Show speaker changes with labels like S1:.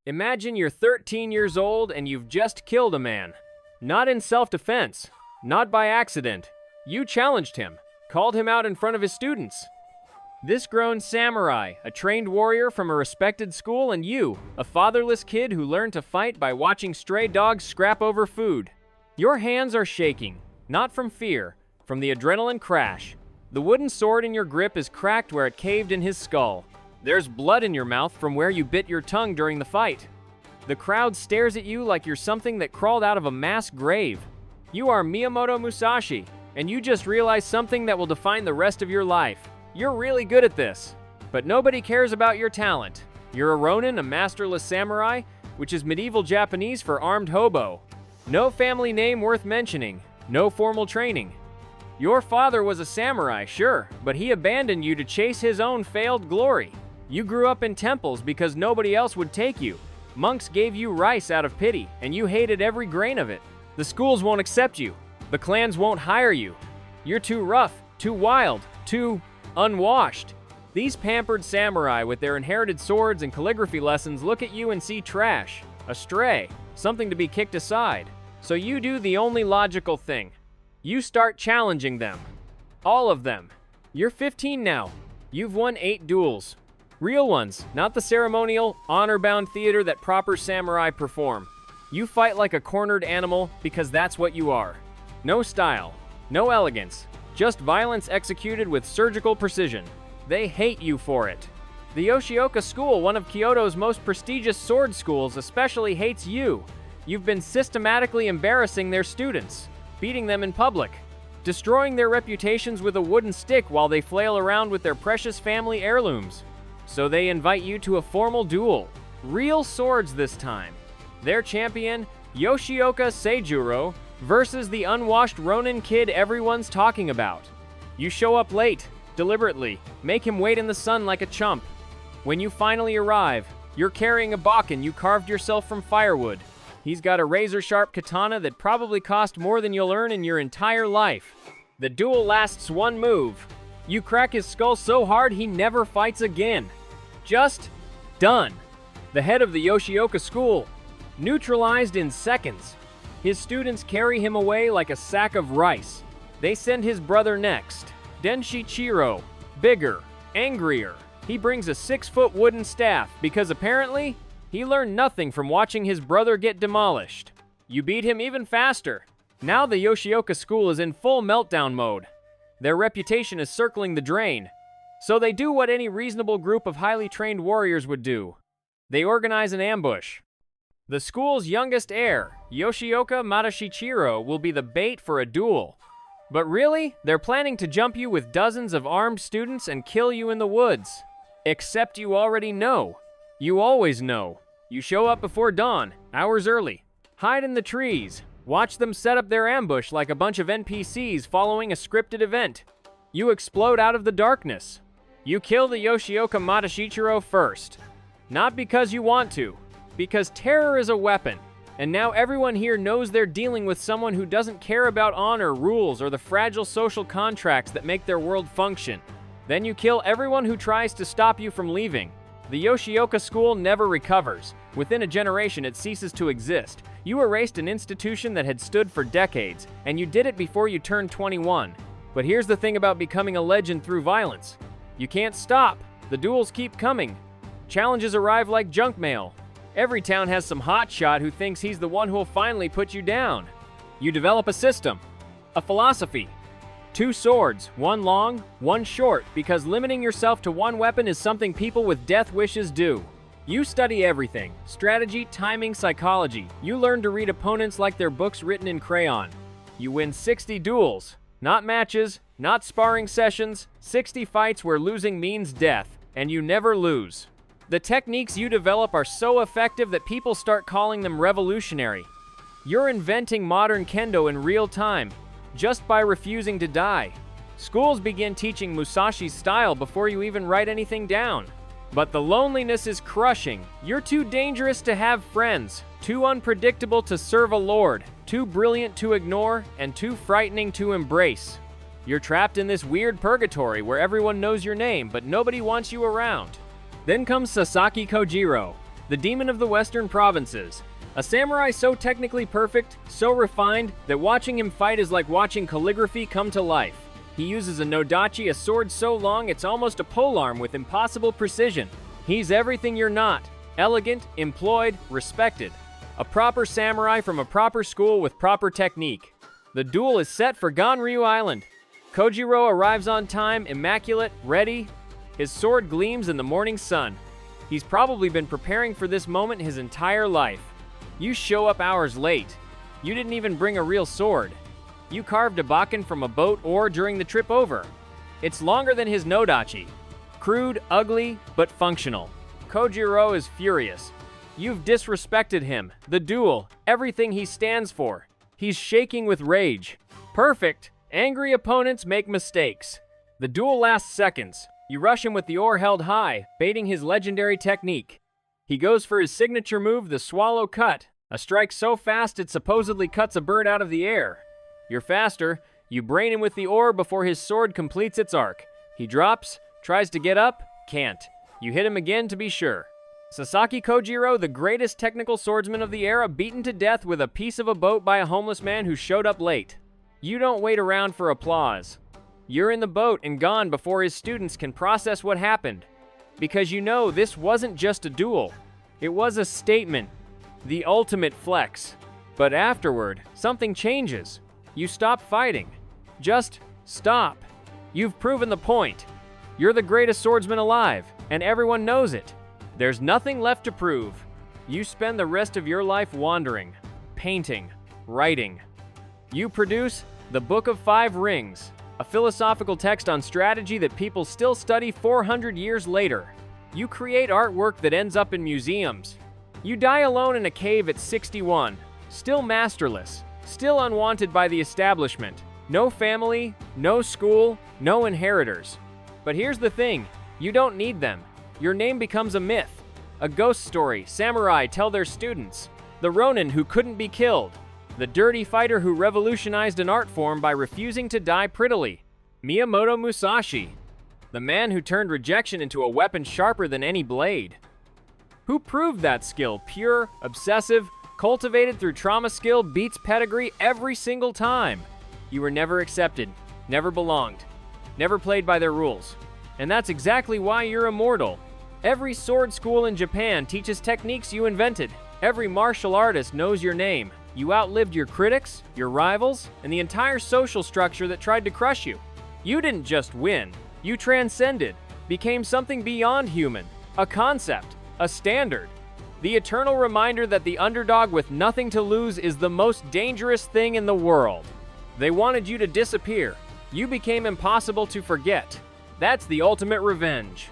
S1: Imagine you're 13 years old and you've just killed a man. Not in self-defense, not by accident. You challenged him, called him out in front of his students. This grown samurai, a trained warrior from a respected school, and you, a fatherless kid who learned to fight by watching stray dogs scrap over food. Your hands are shaking, not from fear, from the adrenaline crash. The wooden sword in your grip is cracked where it caved in his skull. There's blood in your mouth from where you bit your tongue during the fight. The crowd stares at you like you're something that crawled out of a mass grave. You are Miyamoto Musashi, and you just realized something that will define the rest of your life. You're really good at this, but nobody cares about your talent. You're a Ronin, a masterless samurai, which is medieval Japanese for armed hobo. No family name worth mentioning, no formal training. Your father was a samurai, sure, but he abandoned you to chase his own failed glory. You grew up in temples because nobody else would take you. Monks gave you rice out of pity, and you hated every grain of it. The schools won't accept you. The clans won't hire you. You're too rough, too wild, too unwashed. These pampered samurai with their inherited swords and calligraphy lessons look at you and see trash, a stray, something to be kicked aside. So you do the only logical thing. You start challenging them. All of them. You're 15 now. You've won 8 duels. Real ones, not the ceremonial, honor-bound theater that proper samurai perform. You fight like a cornered animal because that's what you are. No style, no elegance, just violence executed with surgical precision. They hate you for it. The Yoshioka School, one of Kyoto's most prestigious sword schools, especially hates you. You've been systematically embarrassing their students, beating them in public, destroying their reputations with a wooden stick while they flail around with their precious family heirlooms. So they invite you to a formal duel. Real swords this time. Their champion, Yoshioka Seijūrō, versus the unwashed Ronin kid everyone's talking about. You show up late, deliberately, make him wait in the sun like a chump. When you finally arrive, you're carrying a bakken you carved yourself from firewood. He's got a razor-sharp katana that probably cost more than you'll earn in your entire life. The duel lasts one move. You crack his skull so hard he never fights again. Just done. The head of the Yoshioka School, neutralized in seconds. His students carry him away like a sack of rice. They send his brother next, Seijūrō, bigger, angrier. He brings a 6-foot wooden staff because apparently he learned nothing from watching his brother get demolished. You beat him even faster. Now the Yoshioka School is in full meltdown mode. Their reputation is circling the drain. So they do what any reasonable group of highly trained warriors would do. They organize an ambush. The school's youngest heir, Yoshioka Shichiro, will be the bait for a duel. But really, they're planning to jump you with dozens of armed students and kill you in the woods. Except you already know. You always know. You show up before dawn, hours early. Hide in the trees. Watch them set up their ambush like a bunch of NPCs following a scripted event. You explode out of the darkness. You kill the Yoshioka Shichiro first. Not because you want to, because terror is a weapon. And now everyone here knows they're dealing with someone who doesn't care about honor, rules, or the fragile social contracts that make their world function. Then you kill everyone who tries to stop you from leaving. The Yoshioka School never recovers. Within a generation, it ceases to exist. You erased an institution that had stood for decades, and you did it before you turned 21. But here's the thing about becoming a legend through violence. You can't stop. The duels keep coming. Challenges arrive like junk mail. Every town has some hotshot who thinks he's the one who'll finally put you down. You develop a system, a philosophy. 2 swords, one long, one short, because limiting yourself to one weapon is something people with death wishes do. You study everything, strategy, timing, psychology. You learn to read opponents like they're books written in crayon. You win 60 duels, not matches, not sparring sessions, 60 fights where losing means death, and you never lose. The techniques you develop are so effective that people start calling them revolutionary. You're inventing modern kendo in real time, just by refusing to die. Schools begin teaching Musashi's style before you even write anything down. But the loneliness is crushing. You're too dangerous to have friends, too unpredictable to serve a lord, too brilliant to ignore, and too frightening to embrace. You're trapped in this weird purgatory where everyone knows your name, but nobody wants you around. Then comes Sasaki Kojirō, the demon of the western provinces. A samurai so technically perfect, so refined, that watching him fight is like watching calligraphy come to life. He uses a nodachi, a sword so long it's almost a polearm with impossible precision. He's everything you're not. Elegant, employed, respected. A proper samurai from a proper school with proper technique. The duel is set for Ganryū Island. Kojirō arrives on time, immaculate, ready. His sword gleams in the morning sun. He's probably been preparing for this moment his entire life. You show up hours late. You didn't even bring a real sword. You carved a bakken from a boat or during the trip over. It's longer than his nodachi. Crude, ugly, but functional. Kojirō is furious. You've disrespected him, the duel, everything he stands for. He's shaking with rage. Perfect. Angry opponents make mistakes. The duel lasts seconds. You rush him with the oar held high, baiting his legendary technique. He goes for his signature move, the swallow cut, a strike so fast it supposedly cuts a bird out of the air. You're faster. You brain him with the oar before his sword completes its arc. He drops, tries to get up, can't. You hit him again to be sure. Sasaki Kojirō, the greatest technical swordsman of the era, beaten to death with a piece of a boat by a homeless man who showed up late. You don't wait around for applause. You're in the boat and gone before his students can process what happened. Because you know this wasn't just a duel. It was a statement. The ultimate flex. But afterward, something changes. You stop fighting. Just stop. You've proven the point. You're the greatest swordsman alive, and everyone knows it. There's nothing left to prove. You spend the rest of your life wandering, painting, writing. You produce the Book of Five Rings, a philosophical text on strategy that people still study 400 years later. You create artwork that ends up in museums. You die alone in a cave at 61, still masterless, still unwanted by the establishment. No family, no school, no inheritors. But here's the thing, you don't need them. Your name becomes a myth, a ghost story samurai tell their students. The Ronin who couldn't be killed. The dirty fighter who revolutionized an art form by refusing to die prettily. Miyamoto Musashi. The man who turned rejection into a weapon sharper than any blade. Who proved that skill, pure, obsessive, cultivated through trauma skill, beats pedigree every single time. You were never accepted, never belonged, never played by their rules. And that's exactly why you're immortal. Every sword school in Japan teaches techniques you invented. Every martial artist knows your name. You outlived your critics, your rivals, and the entire social structure that tried to crush you. You didn't just win. You transcended, became something beyond human, a concept, a standard. The eternal reminder that the underdog with nothing to lose is the most dangerous thing in the world. They wanted you to disappear. You became impossible to forget. That's the ultimate revenge.